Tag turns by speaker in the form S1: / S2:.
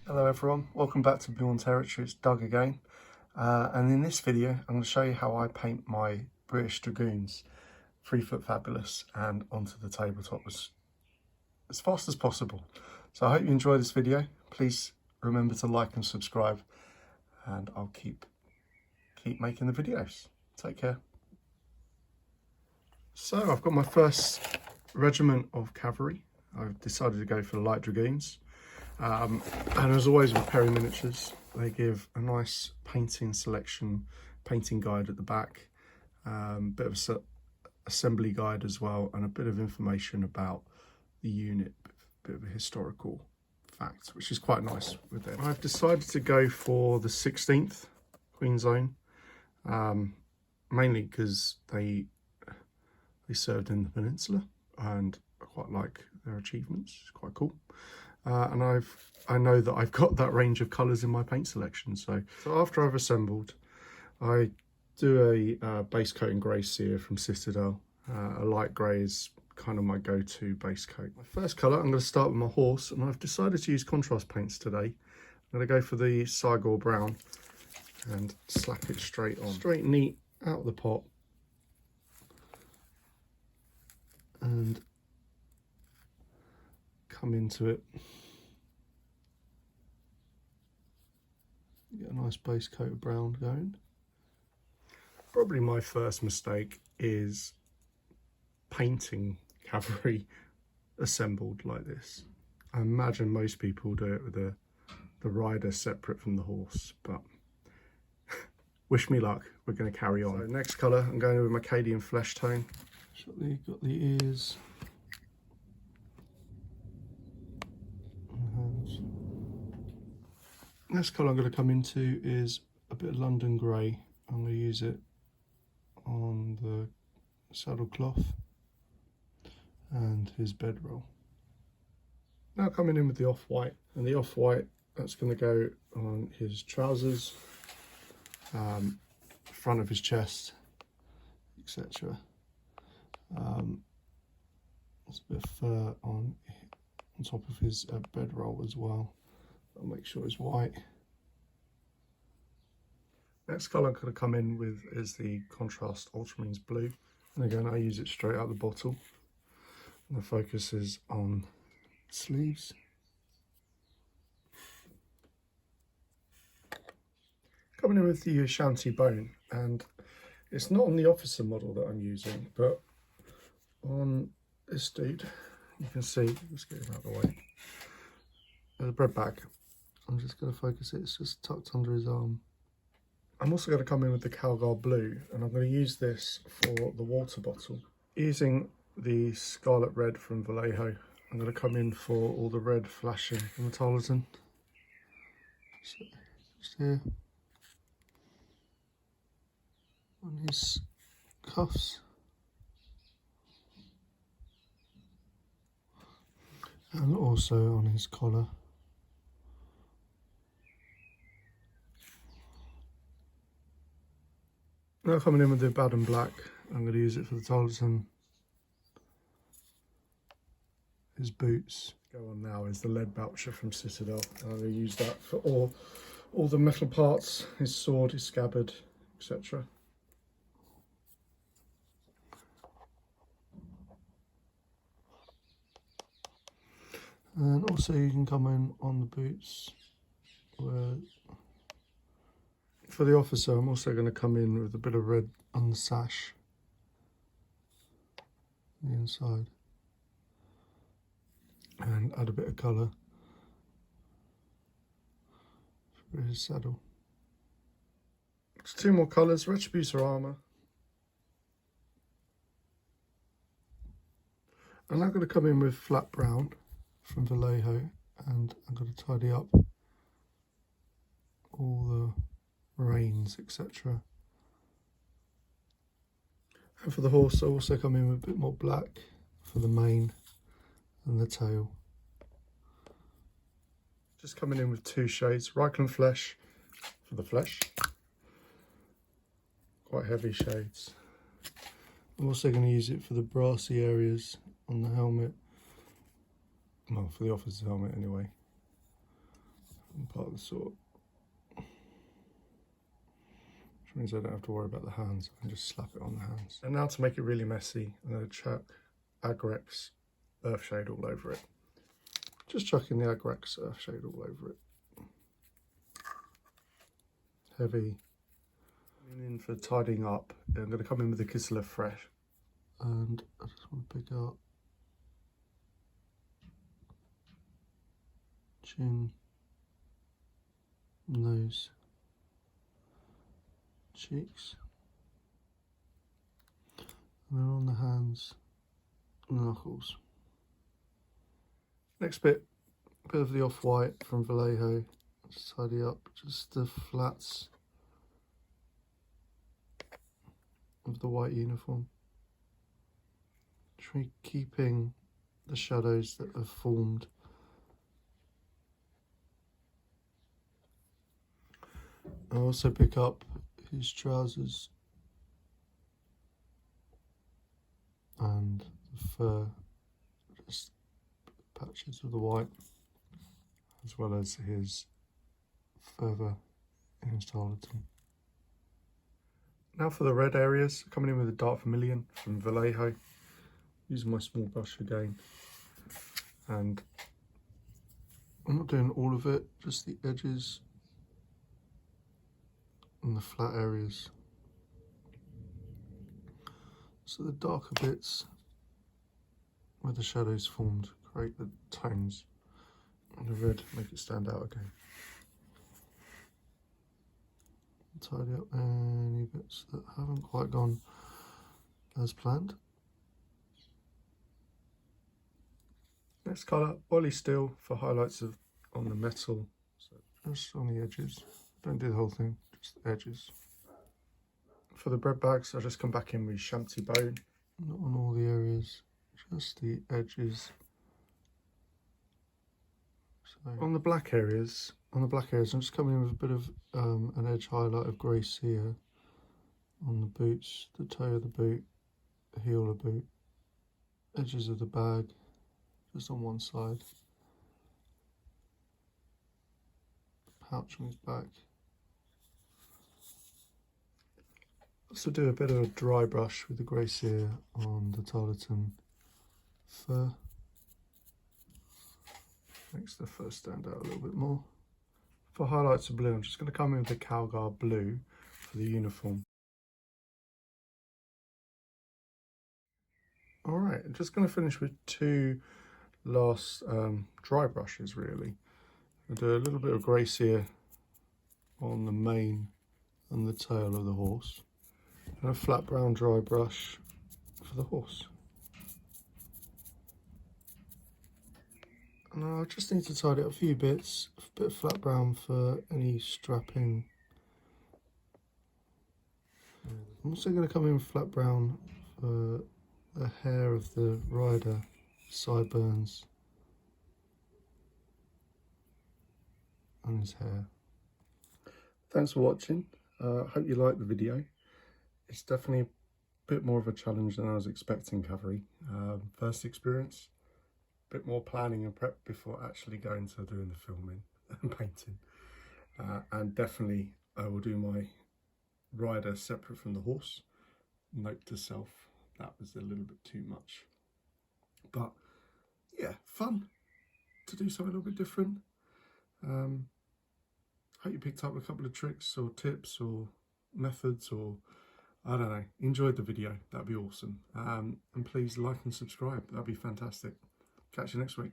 S1: Hello everyone, welcome back to Blue on Territory. It's Doug again, and in this video I'm going to show you how I paint my British Dragoons 3 foot fabulous and onto the tabletop as fast as possible. So I hope you enjoy this video. Please remember to like and subscribe, and I'll keep making the videos. Take care. So I've got my first regiment of cavalry. I've decided to go for the light dragoons. And as always with Perry Miniatures, they give a nice painting selection, painting guide at the back, bit of a assembly guide as well, and a bit of information about the unit, bit of a historical fact, which is quite nice with them. I've decided to go for the 16th Queen's Own, mainly because they served in the Peninsula, and I quite like their achievements. It's quite cool. And I know that I've got that range of colours in my paint selection. So after I've assembled, I do a base coat in grey sear from Citadel. A light grey is kind of my go-to base coat. My first colour, I'm going to start with my horse, and I've decided to use contrast paints today. I'm going to go for the Cygor Brown and slap it straight on. Straight neat out of the pot. And come into it. Get a nice base coat of brown going. Probably my first mistake is painting cavalry assembled like this. I imagine most people do it with the rider separate from the horse, but wish me luck. We're going to carry on. So next colour, I'm going with my Cadian flesh tone. Got the ears. Next colour I'm going to come into is a bit of London Grey. I'm going to use it on the saddle cloth and his bedroll. Now coming in with the off-white, and the off-white, that's going to go on his trousers, front of his chest, etc. There's a bit of fur on top of his bedroll as well. I'll make sure it's white. Next colour I'm going to come in with is the contrast Ultramarines blue. And again, I use it straight out the bottle. And the focus is on sleeves. Coming in with the Ashanti bone, and it's not on the officer model that I'm using, but on this dude, you can see, let's get him out of the way. There's a bread bag. I'm just going to focus it, it's just tucked under his arm. I'm also going to come in with the Calgar blue, and I'm going to use this for the water bottle. Using the scarlet red from Vallejo, I'm going to come in for all the red flashing from the Tolleson. So, just here. On his cuffs. And also on his collar. Now coming in with the Baden Black, I'm going to use it for the Tolleson. His boots. Go on now is the lead belcher from Citadel. I'm going to use that for all the metal parts, his sword, his scabbard, etc. And also you can come in on the boots. For the officer, I'm also going to come in with a bit of red on the sash, the inside, and add a bit of colour for his saddle. Just 2 more colours, Retributor armour. And I'm going to come in with flat brown from Vallejo, and I'm going to tidy up all the reins, etc. And for the horse, I also come in with a bit more black for the mane and the tail. Just coming in with 2 shades, Reichland Flesh for the flesh, quite heavy shades. I'm also going to use it for the brassy areas on the helmet, well, for the officer's helmet anyway. and part of the sword. Which means I don't have to worry about the hands, I can just slap it on the hands. And now to make it really messy, I'm going to chuck Agrex Earthshade all over it. Just chucking the Agrex Earthshade all over it. Heavy. In for tidying up, I'm going to come in with the Kislev Fresh. And I just want to pick up chin, nose, cheeks, and then on the hands and the knuckles. Next bit of the off-white from Vallejo. Just tidy up just the flats of the white uniform. Try keeping the shadows that have formed. I also pick up his trousers and the fur, just patches of the white, as well as his further in his tarlatan. Now for the red areas, coming in with a dark vermilion from Vallejo, using my small brush again, and I'm not doing all of it, just the edges and the flat areas. So the darker bits where the shadows formed create the tones, and the red make it stand out again. Tidy up any bits that haven't quite gone as planned. Next colour, oily steel for highlights on the metal, so just on the edges. Don't do the whole thing, just the edges. For the bread bags, I'll just come back in with Shanty Bone. Not on all the areas, just the edges. So on the black areas, I'm just coming in with a bit of an edge highlight of grey cere on the boots, the toe of the boot, the heel of the boot, edges of the bag, just on one side, the pouch on his back. Also do a bit of a dry brush with the grey cere on the tarlatan fur. Makes the fur stand out a little bit more. For highlights of blue, I'm just going to come in with the Calgar blue for the uniform. Alright, I'm just going to finish with two last dry brushes really. I'll do a little bit of grey cere on the mane and the tail of the horse, and a flat brown dry brush for the horse. And I just need to tidy up a few bits, a bit of flat brown for any strapping. I'm also going to come in with flat brown for the hair of the rider, sideburns, and his hair. Thanks for watching. Hope you liked the video. It's definitely a bit more of a challenge than I was expecting, cavalry. First experience. Bit more planning and prep before actually going to doing the filming and painting, and definitely I will do my rider separate from the horse. Note to self, that was a little bit too much, but yeah, fun to do something a little bit different. Hope you picked up a couple of tricks or tips or methods, or I don't know, enjoyed the video. That'd be awesome. And please like and subscribe, that'd be fantastic. Catch you next week.